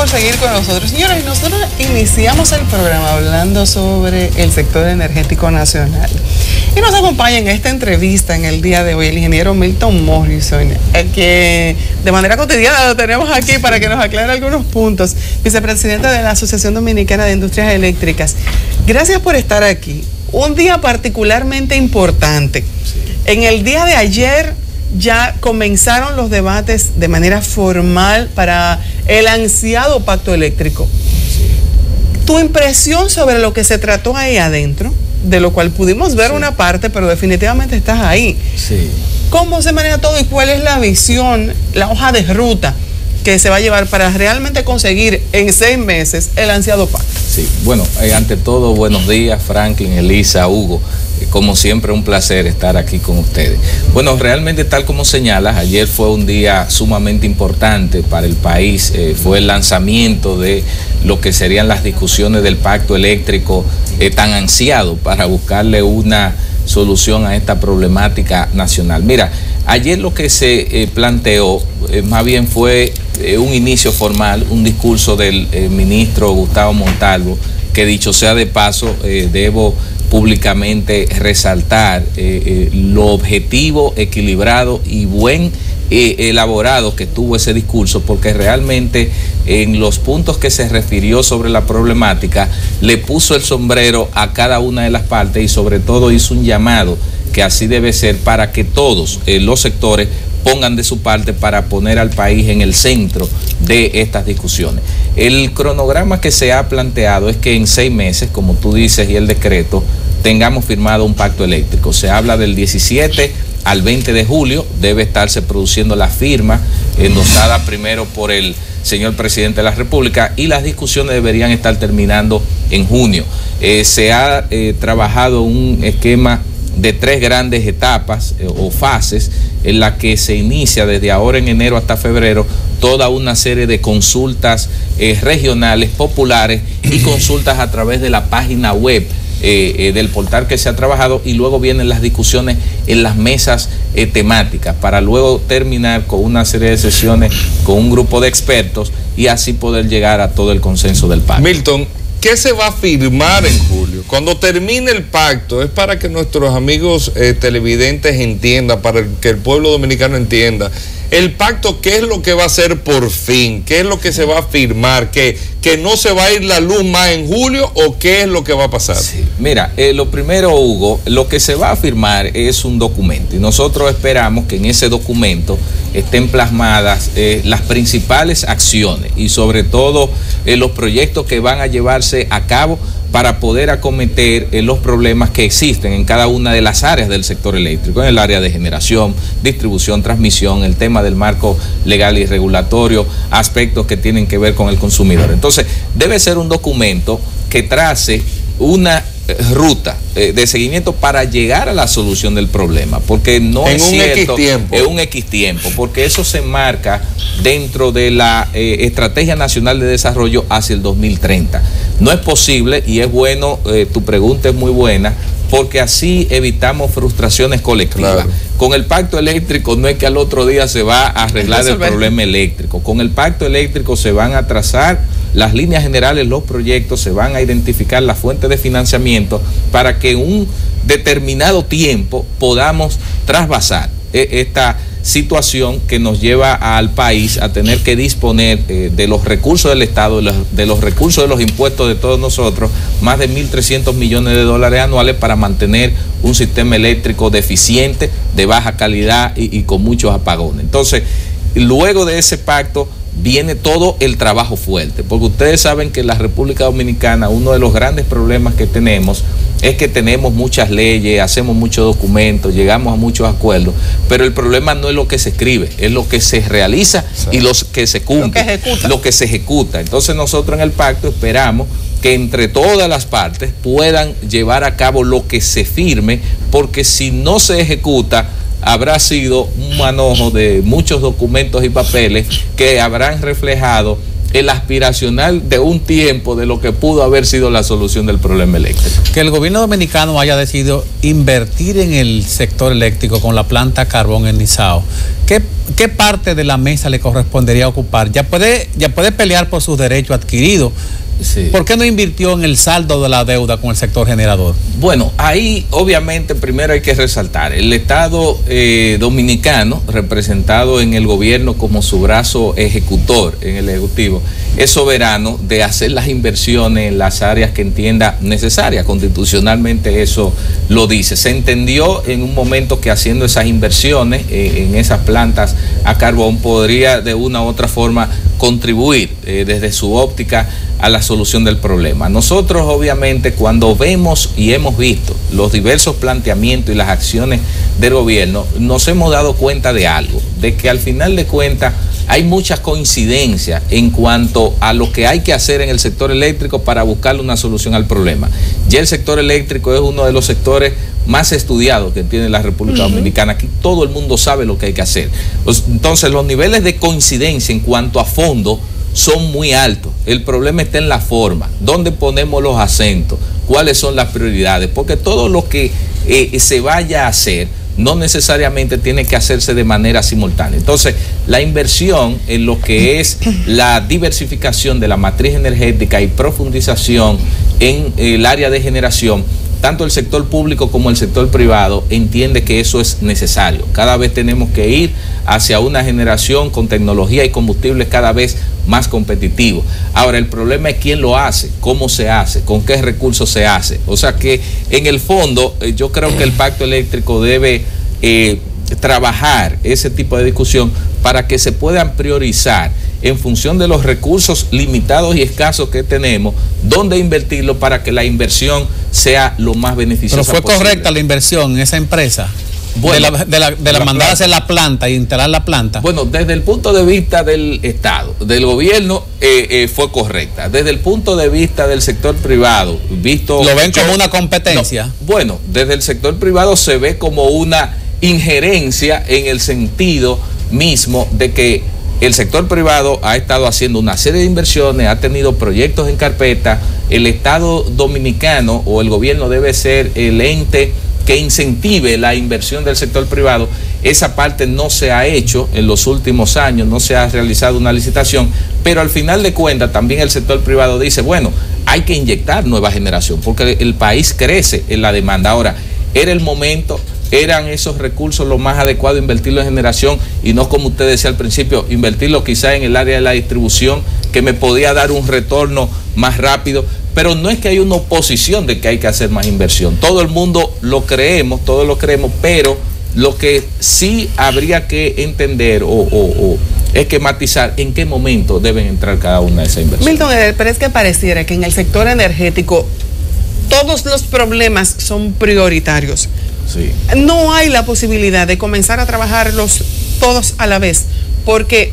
por seguir con nosotros. Señores, nosotros iniciamos el programa hablando sobre el sector energético nacional. Y nos acompaña en esta entrevista en el día de hoy el ingeniero Milton Morrison, que de manera cotidiana lo tenemos aquí para que nos aclare algunos puntos. Vicepresidente de la Asociación Dominicana de Industrias Eléctricas. Gracias por estar aquí. Un día particularmente importante. En el día de ayer ya comenzaron los debates de manera formal para el ansiado pacto eléctrico. Tu impresión sobre lo que se trató ahí adentro, de lo cual pudimos ver una parte, pero definitivamente estás ahí. Sí. ¿Cómo se maneja todo y cuál es la visión, la hoja de ruta que se va a llevar para realmente conseguir en 6 meses el ansiado pacto? Sí, bueno, ante todo, buenos días, Franklin, Elisa, Hugo. Como siempre, un placer estar aquí con ustedes. Bueno, realmente, tal como señalas, ayer fue un día sumamente importante para el país. Fue el lanzamiento de lo que serían las discusiones del pacto eléctrico tan ansiado para buscarle una solución a esta problemática nacional. Mira, ayer lo que se planteó más bien fue un inicio formal, un discurso del ministro Gustavo Montalvo, que dicho sea de paso, debo públicamente resaltar lo objetivo, equilibrado y buen elaborado que tuvo ese discurso, porque realmente en los puntos que se refirió sobre la problemática le puso el sombrero a cada una de las partes y sobre todo hizo un llamado que así debe ser para que todos los sectores pongan de su parte para poner al país en el centro de estas discusiones. El cronograma que se ha planteado es que en 6 meses, como tú dices, y el decreto, tengamos firmado un pacto eléctrico. Se habla del 17 al 20 de julio, debe estarse produciendo la firma, endosada primero por el señor presidente de la República, y las discusiones deberían estar terminando en junio. Se ha trabajado un esquema de 3 grandes etapas o fases en la que se inicia desde ahora en enero hasta febrero toda una serie de consultas regionales, populares y consultas a través de la página web del portal que se ha trabajado, y luego vienen las discusiones en las mesas temáticas para luego terminar con una serie de sesiones con un grupo de expertos y así poder llegar a todo el consenso del pacto. Milton, ¿qué se va a firmar en julio? Cuando termine el pacto, es para que nuestros amigos televidentes entiendan, para que el pueblo dominicano entienda. El pacto, ¿qué es lo que va a hacer por fin? ¿Qué es lo que se va a firmar? ¿Que no se va a ir la luz más en julio o qué es lo que va a pasar? Sí. Mira, lo primero, Hugo, lo que se va a firmar es un documento y nosotros esperamos que en ese documento estén plasmadas las principales acciones y sobre todo los proyectos que van a llevarse a cabo para poder acometer los problemas que existen en cada una de las áreas del sector eléctrico, en el área de generación, distribución, transmisión, el tema del marco legal y regulatorio, aspectos que tienen que ver con el consumidor. Entonces, debe ser un documento que trace una ruta de seguimiento para llegar a la solución del problema, porque no es cierto, es un X tiempo, porque eso se enmarca dentro de la Estrategia Nacional de Desarrollo hacia el 2030. No es posible, y es bueno, tu pregunta es muy buena, porque así evitamos frustraciones colectivas. Claro. Con el pacto eléctrico no es que al otro día se va a arreglar el problema eléctrico. Con el pacto eléctrico se van a trazar las líneas generales, los proyectos, se van a identificar las fuentes de financiamiento para que en un determinado tiempo podamos trasvasar esta situación que nos lleva al país a tener que disponer de los recursos del Estado, de los recursos de los impuestos de todos nosotros, más de 1.300 millones de dólares anuales para mantener un sistema eléctrico deficiente, de baja calidad y con muchos apagones. Entonces, luego de ese pacto viene todo el trabajo fuerte, porque ustedes saben que en la República Dominicana uno de los grandes problemas que tenemos es que tenemos muchas leyes, hacemos muchos documentos, llegamos a muchos acuerdos, pero el problema no es lo que se escribe, es lo que se realiza y lo que se cumple, lo que se ejecuta. Entonces nosotros en el pacto esperamos que entre todas las partes puedan llevar a cabo lo que se firme, porque si no se ejecuta, habrá sido un manojo de muchos documentos y papeles que habrán reflejado el aspiracional de un tiempo de lo que pudo haber sido la solución del problema eléctrico. Que el gobierno dominicano haya decidido invertir en el sector eléctrico con la planta carbón en Nizao, ¿qué parte de la mesa le correspondería ocupar? Ya puede pelear por sus derechos adquiridos. Sí. ¿Por qué no invirtió en el saldo de la deuda con el sector generador? Bueno, ahí obviamente primero hay que resaltar, el Estado dominicano, representado en el gobierno como su brazo ejecutor en el Ejecutivo, es soberano de hacer las inversiones en las áreas que entienda necesarias. Constitucionalmente eso lo dice. Se entendió en un momento que haciendo esas inversiones en esas plantas a carbón podría de una u otra forma contribuir desde su óptica a la solución del problema. Nosotros obviamente cuando vemos y hemos visto los diversos planteamientos y las acciones del gobierno, nos hemos dado cuenta de algo, de que al final de cuentas hay muchas coincidencias en cuanto a lo que hay que hacer en el sector eléctrico para buscarle una solución al problema. Ya el sector eléctrico es uno de los sectores más estudiados que tiene la República Dominicana. Aquí todo el mundo sabe lo que hay que hacer. Entonces los niveles de coincidencia en cuanto a fondo son muy altos. El problema está en la forma, dónde ponemos los acentos, cuáles son las prioridades, porque todo lo que se vaya a hacer no necesariamente tiene que hacerse de manera simultánea. Entonces, la inversión en lo que es la diversificación de la matriz energética y profundización en el área de generación, tanto el sector público como el sector privado entiende que eso es necesario. Cada vez tenemos que ir hacia una generación con tecnología y combustibles cada vez más competitivos. Ahora, el problema es quién lo hace, cómo se hace, con qué recursos se hace. O sea que, en el fondo, yo creo que el pacto eléctrico debe trabajar ese tipo de discusión para que se puedan priorizar en función de los recursos limitados y escasos que tenemos, dónde invertirlo para que la inversión sea lo más beneficiosa posible. ¿Pero fue correcta la inversión en esa empresa? Bueno, de la mandar a hacer la planta y instalar la planta. Bueno, desde el punto de vista del Estado, del gobierno, fue correcta. Desde el punto de vista del sector privado, visto... ¿Lo ven como una competencia? No, bueno, desde el sector privado se ve como una injerencia en el sentido mismo de que el sector privado ha estado haciendo una serie de inversiones, ha tenido proyectos en carpeta. El Estado dominicano o el gobierno debe ser el ente que incentive la inversión del sector privado. Esa parte no se ha hecho en los últimos años, no se ha realizado una licitación, pero al final de cuentas también el sector privado dice, bueno, hay que inyectar nueva generación, porque el país crece en la demanda. Ahora, era el momento, eran esos recursos lo más adecuado invertirlo en generación y no, como usted decía al principio, invertirlo quizá en el área de la distribución, que me podía dar un retorno más rápido. Pero no es que hay una oposición de que hay que hacer más inversión. Todo el mundo lo creemos, todos lo creemos, pero lo que sí habría que entender o es que matizar en qué momento deben entrar cada una de esas inversiones. Milton, pero es que pareciera que en el sector energético todos los problemas son prioritarios. Sí. No hay la posibilidad de comenzar a trabajarlos todos a la vez, porque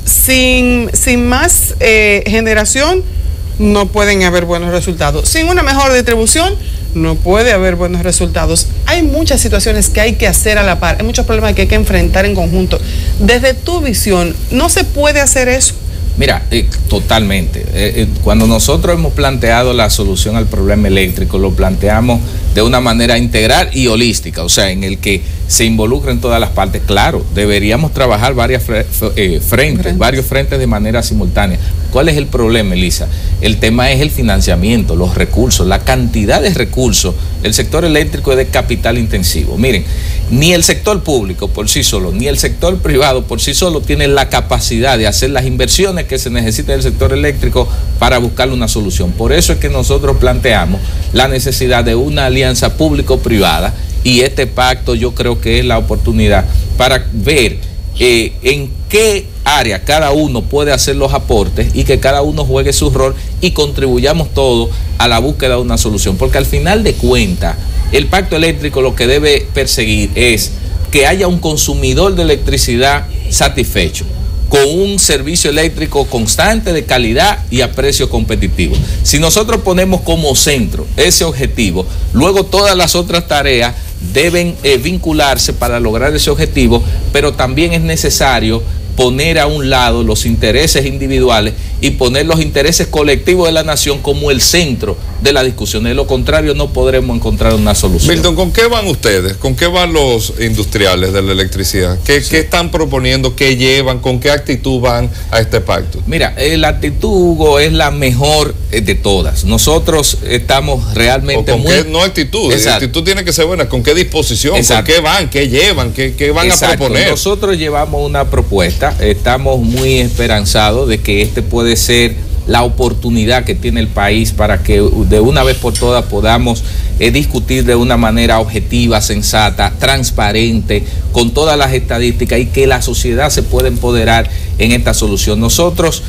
sin más generación no pueden haber buenos resultados. Sin una mejor distribución no puede haber buenos resultados. Hay muchas situaciones que hay que hacer a la par, hay muchos problemas que hay que enfrentar en conjunto. Desde tu visión, ¿no se puede hacer eso? Mira, totalmente. Cuando nosotros hemos planteado la solución al problema eléctrico, lo planteamos de una manera integral y holística, o sea, en el que se involucren todas las partes. Claro, deberíamos trabajar varios frentes de manera simultánea. ¿Cuál es el problema, Elisa? El tema es el financiamiento, los recursos, la cantidad de recursos. El sector eléctrico es de capital intensivo. Miren, ni el sector público por sí solo, ni el sector privado por sí solo tienen la capacidad de hacer las inversiones que se necesita del sector eléctrico para buscarle una solución. Por eso es que nosotros planteamos la necesidad de una alianza público-privada, y este pacto yo creo que es la oportunidad para ver en qué área cada uno puede hacer los aportes y que cada uno juegue su rol y contribuyamos todos a la búsqueda de una solución. Porque al final de cuentas, el pacto eléctrico lo que debe perseguir es que haya un consumidor de electricidad satisfecho, con un servicio eléctrico constante, de calidad y a precio competitivo. Si nosotros ponemos como centro ese objetivo, luego todas las otras tareas deben vincularse para lograr ese objetivo, pero también es necesario poner a un lado los intereses individuales y poner los intereses colectivos de la nación como el centro de la discusión. De lo contrario, no podremos encontrar una solución. Milton, ¿con qué van ustedes? ¿Con qué van los industriales de la electricidad? ¿Qué están proponiendo? ¿Qué llevan? ¿Con qué actitud van a este pacto? Mira, la actitud, Hugo, es la mejor de todas. Nosotros estamos realmente ¿Con qué no actitud? La actitud tiene que ser buena. ¿Con qué disposición? Exacto. ¿Con qué van? ¿Qué llevan? ¿Qué van Exacto. a proponer? Nosotros llevamos una propuesta. Estamos muy esperanzados de que este puede ser la oportunidad que tiene el país para que de una vez por todas podamos discutir de una manera objetiva, sensata, transparente, con todas las estadísticas, y que la sociedad se pueda empoderar en esta solución. Nosotros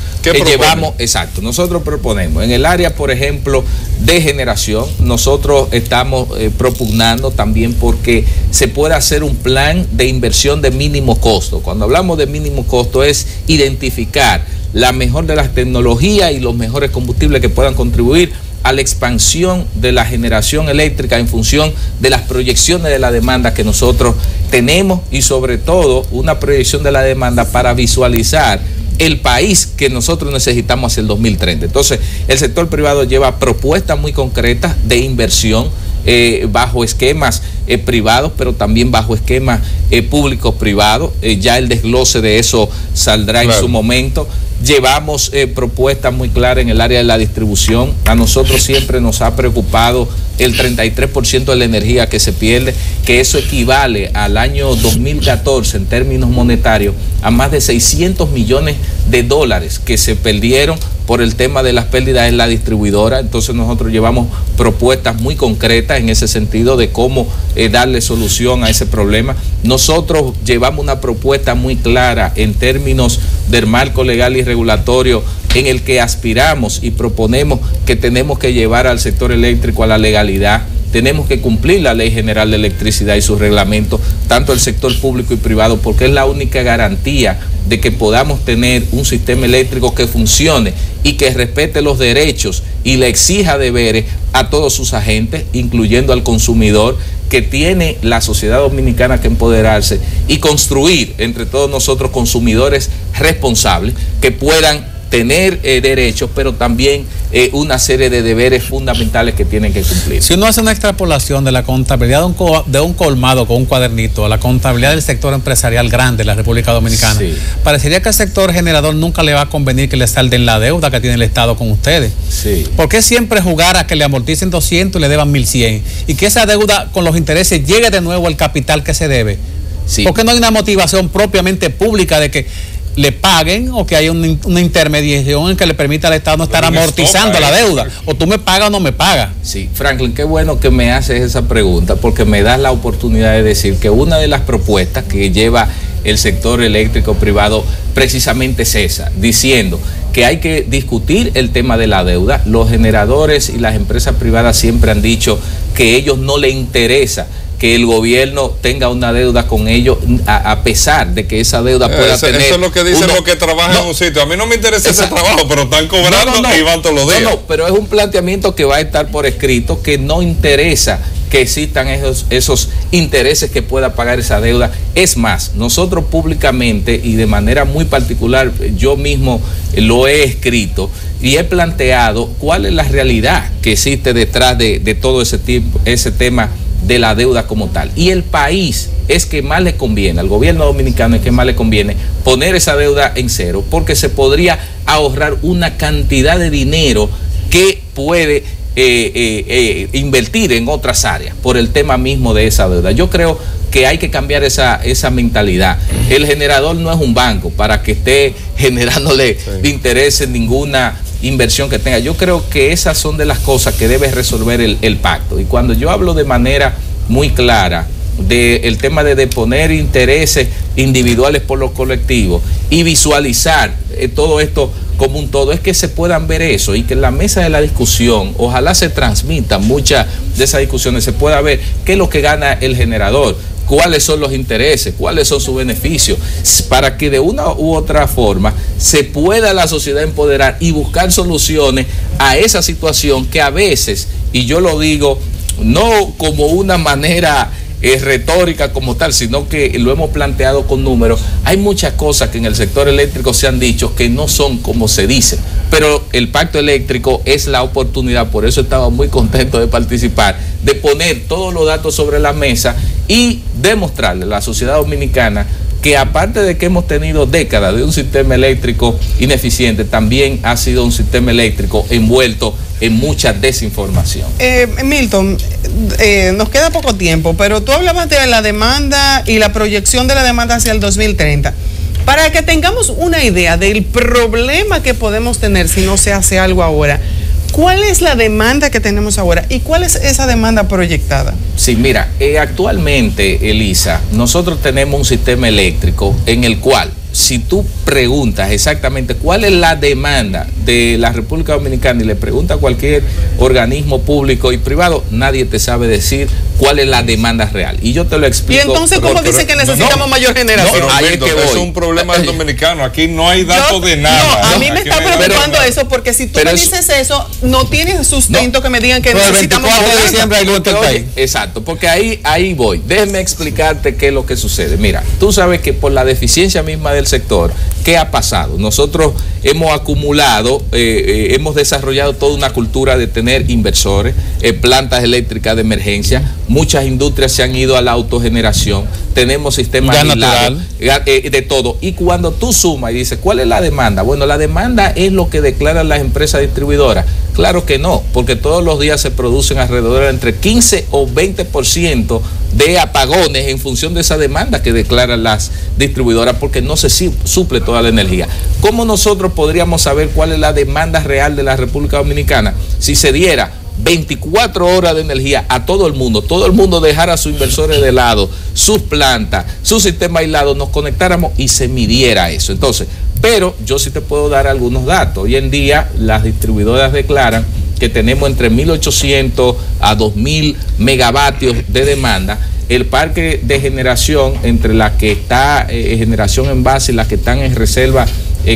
nosotros proponemos en el área, por ejemplo, de generación. Nosotros estamos propugnando también porque se pueda hacer un plan de inversión de mínimo costo. Cuando hablamos de mínimo costo es identificar la mejor de las tecnologías y los mejores combustibles que puedan contribuir a la expansión de la generación eléctrica en función de las proyecciones de la demanda que nosotros tenemos, y sobre todo una proyección de la demanda para visualizar el país que nosotros necesitamos hacia el 2030. Entonces, el sector privado lleva propuestas muy concretas de inversión bajo esquemas privados, pero también bajo esquemas públicos privados. Ya el desglose de eso saldrá en su momento. Llevamos propuestas muy claras en el área de la distribución. A nosotros siempre nos ha preocupado el 33% de la energía que se pierde, que eso equivale al año 2014 en términos monetarios a más de 600 millones de dólares que se perdieron por el tema de las pérdidas en la distribuidora. Entonces nosotros llevamos propuestas muy concretas en ese sentido de cómo darle solución a ese problema. Nosotros llevamos una propuesta muy clara en términos del marco legal y regulatorio, en el que aspiramos y proponemos que tenemos que llevar al sector eléctrico a la legalidad. Tenemos que cumplir la Ley General de Electricidad y sus reglamentos, tanto el sector público y privado, porque es la única garantía de que podamos tener un sistema eléctrico que funcione y que respete los derechos y le exija deberes a todos sus agentes, incluyendo al consumidor, que tiene la sociedad dominicana que empoderarse y construir entre todos nosotros consumidores responsables que puedan tener derechos, pero también una serie de deberes fundamentales que tienen que cumplir. Si uno hace una extrapolación de la contabilidad de un colmado con un cuadernito a la contabilidad del sector empresarial grande de la República Dominicana, sí, parecería que al sector generador nunca le va a convenir que le salden la deuda que tiene el Estado con ustedes. Sí. ¿Por qué siempre jugar a que le amorticen 200 y le deban 1.100? Y que esa deuda con los intereses llegue de nuevo al capital que se debe. Sí. ¿Por qué no hay una motivación propiamente pública de que le paguen, o que haya una intermediación en que le permita al Estado no estar amortizando la deuda? O tú me pagas o no me pagas. Sí, Franklin, qué bueno que me haces esa pregunta, porque me das la oportunidad de decir que una de las propuestas que lleva el sector eléctrico privado precisamente es esa, diciendo que hay que discutir el tema de la deuda. Los generadores y las empresas privadas siempre han dicho que a ellos no les interesa que el gobierno tenga una deuda con ellos, a pesar de que esa deuda pueda tener... Eso es lo que dicen los que trabajan en un sitio. A mí no me interesa ese trabajo, pero están cobrando y van todos los días. No, pero es un planteamiento que va a estar por escrito, que no interesa que existan esos intereses que pueda pagar esa deuda. Es más, nosotros públicamente y de manera muy particular, yo mismo lo he escrito y he planteado cuál es la realidad que existe detrás de todo ese tema de la deuda como tal. Y el país es que más le conviene, al gobierno dominicano es que más le conviene poner esa deuda en cero, porque se podría ahorrar una cantidad de dinero que puede invertir en otras áreas por el tema mismo de esa deuda. Yo creo que hay que cambiar esa mentalidad. El generador no es un banco para que esté generándole de interés en ninguna inversión que tenga. Yo creo que esas son de las cosas que debe resolver el pacto. Y cuando yo hablo de manera muy clara del tema de poner intereses individuales por los colectivos y visualizar todo esto como un todo, es que se puedan ver eso y que en la mesa de la discusión ojalá se transmitan muchas de esas discusiones, se pueda ver qué es lo que gana el generador, cuáles son los intereses, cuáles son sus beneficios, para que de una u otra forma se pueda la sociedad empoderar y buscar soluciones a esa situación que a veces, y yo lo digo no como una manera retórica como tal, sino que lo hemos planteado con números. Hay muchas cosas que en el sector eléctrico se han dicho que no son como se dice, pero el pacto eléctrico es la oportunidad, por eso estaba muy contento de participar, de poner todos los datos sobre la mesa y demostrarle a la sociedad dominicana que aparte de que hemos tenido décadas de un sistema eléctrico ineficiente, también ha sido un sistema eléctrico envuelto en mucha desinformación. Milton, nos queda poco tiempo, pero tú hablabas de la demanda y la proyección de la demanda hacia el 2030. Para que tengamos una idea del problema que podemos tener si no se hace algo ahora, ¿cuál es la demanda que tenemos ahora y cuál es esa demanda proyectada? Sí, mira, actualmente, Elisa, nosotros tenemos un sistema eléctrico en el cual, si tú preguntas exactamente cuál es la demanda de la República Dominicana y le preguntas a cualquier organismo público y privado, nadie te sabe decir cuál es la demanda real. Y yo te lo explico. Y entonces, ¿cómo dice que necesitamos mayor generación? Ahí es que es un problema del dominicano. Aquí no hay datos de nada. No, a mí me está preocupando eso, porque si tú me dices eso, no tienes sustento que me digan que necesitamos el 24 de diciembre hay luz en el país. Exacto, porque ahí voy. Déjeme explicarte qué es lo que sucede. Mira, tú sabes que por la deficiencia misma del sector, ¿qué ha pasado? Nosotros hemos acumulado, hemos desarrollado toda una cultura de tener inversores, plantas eléctricas de emergencia, muchas industrias se han ido a la autogeneración, tenemos sistemas aislados, de todo. Y cuando tú sumas y dices, ¿cuál es la demanda? Bueno, la demanda es lo que declaran las empresas distribuidoras. Claro que no, porque todos los días se producen alrededor de entre 15 o 20% de apagones en función de esa demanda que declaran las distribuidoras, porque no se suple toda la energía. ¿Cómo nosotros podríamos saber cuál es la demanda real de la República Dominicana si se diera 24 horas de energía a todo el mundo dejara a sus inversores de lado, sus plantas, su sistema aislado, nos conectáramos y se midiera eso? Entonces, pero yo sí te puedo dar algunos datos. Hoy en día las distribuidoras declaran que tenemos entre 1.800 a 2.000 megavatios de demanda. El parque de generación, entre la que está generación en base y las que están en reserva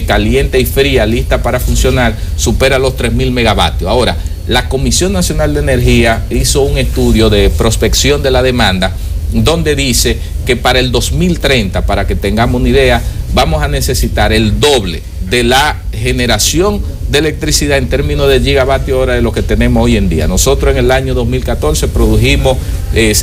caliente y fría, lista para funcionar, supera los 3.000 megavatios. Ahora, la Comisión Nacional de Energía hizo un estudio de prospección de la demanda, donde dice que para el 2030, para que tengamos una idea, vamos a necesitar el doble de la generación de electricidad en términos de gigavatio hora de lo que tenemos hoy en día. Nosotros en el año 2014 produjimos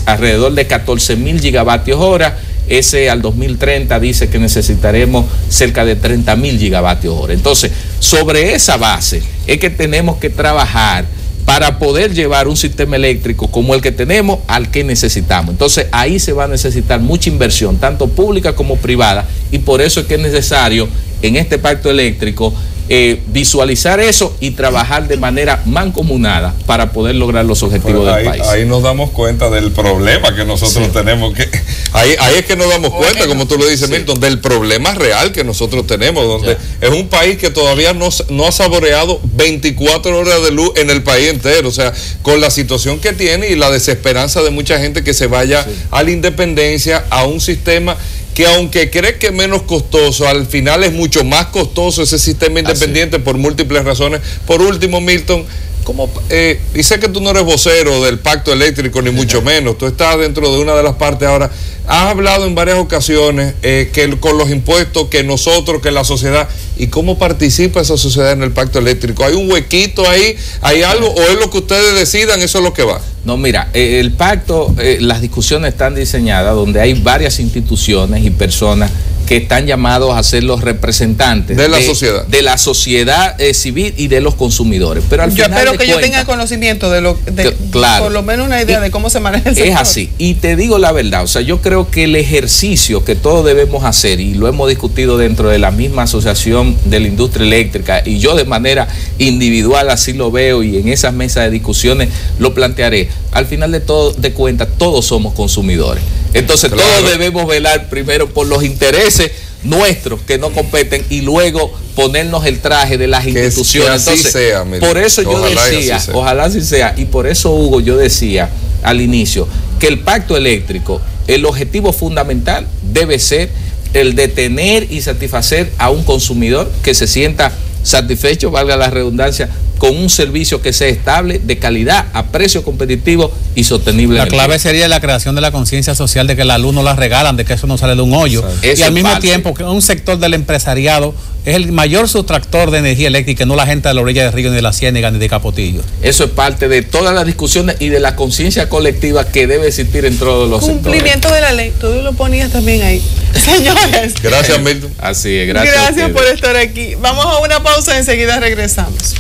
alrededor de 14.000 gigavatios hora. Ese al 2030 dice que necesitaremos cerca de 30.000 gigavatios hora. Entonces, sobre esa base es que tenemos que trabajar para poder llevar un sistema eléctrico como el que tenemos al que necesitamos. Entonces ahí se va a necesitar mucha inversión, tanto pública como privada, y por eso es que es necesario en este pacto eléctrico visualizar eso y trabajar de manera mancomunada para poder lograr los objetivos del país. Ahí nos damos cuenta del problema que nosotros tenemos. Ahí es que nos damos cuenta, como tú lo dices, Milton, del problema real que nosotros tenemos, donde es un país que todavía no ha saboreado 24 horas de luz en el país entero. O sea, con la situación que tiene y la desesperanza de mucha gente que se vaya a la independencia, a un sistema que aunque cree que es menos costoso, al final es mucho más costoso ese sistema independiente por múltiples razones. Por último, Milton, y sé que tú no eres vocero del pacto eléctrico, ni mucho menos, tú estás dentro de una de las partes ahora. Has hablado en varias ocasiones que con los impuestos, que nosotros, que la sociedad, ¿y cómo participa esa sociedad en el pacto eléctrico? ¿Hay un huequito ahí? ¿Hay algo? ¿O es lo que ustedes decidan, eso es lo que va? No, mira, el pacto, las discusiones están diseñadas donde hay varias instituciones y personas que están llamados a ser los representantes de la sociedad civil y de los consumidores. Pero al final espero que yo tenga conocimiento claro, por lo menos una idea de cómo se maneja el sector. Es así, y te digo la verdad, o sea, yo creo que el ejercicio que todos debemos hacer, y lo hemos discutido dentro de la misma asociación de la industria eléctrica, y yo de manera individual así lo veo, y en esas mesas de discusiones lo plantearé, al final de cuentas todos somos consumidores. Entonces todos debemos velar primero por los intereses nuestros que no competen y luego ponernos el traje de las instituciones. Entonces, por eso yo decía, ojalá así sea, y por eso, Hugo, yo decía al inicio que el pacto eléctrico, el objetivo fundamental debe ser el de tener y satisfacer a un consumidor que se sienta satisfecho, valga la redundancia, con un servicio que sea estable, de calidad, a precio competitivo y sostenible. La clave sería la creación de la conciencia social de que la luz no la regalan, de que eso no sale de un hoyo. Y al mismo tiempo que un sector del empresariado es el mayor sustractor de energía eléctrica, no la gente de la orilla del río, ni de la Ciénaga, ni de Capotillo. Eso es parte de todas las discusiones y de la conciencia colectiva que debe existir en todos los cumplimiento sectores. De la ley, tú lo ponías también ahí. Señores. Gracias, Milton. Así es, gracias. Gracias por estar aquí. Vamos a una pausa, enseguida regresamos.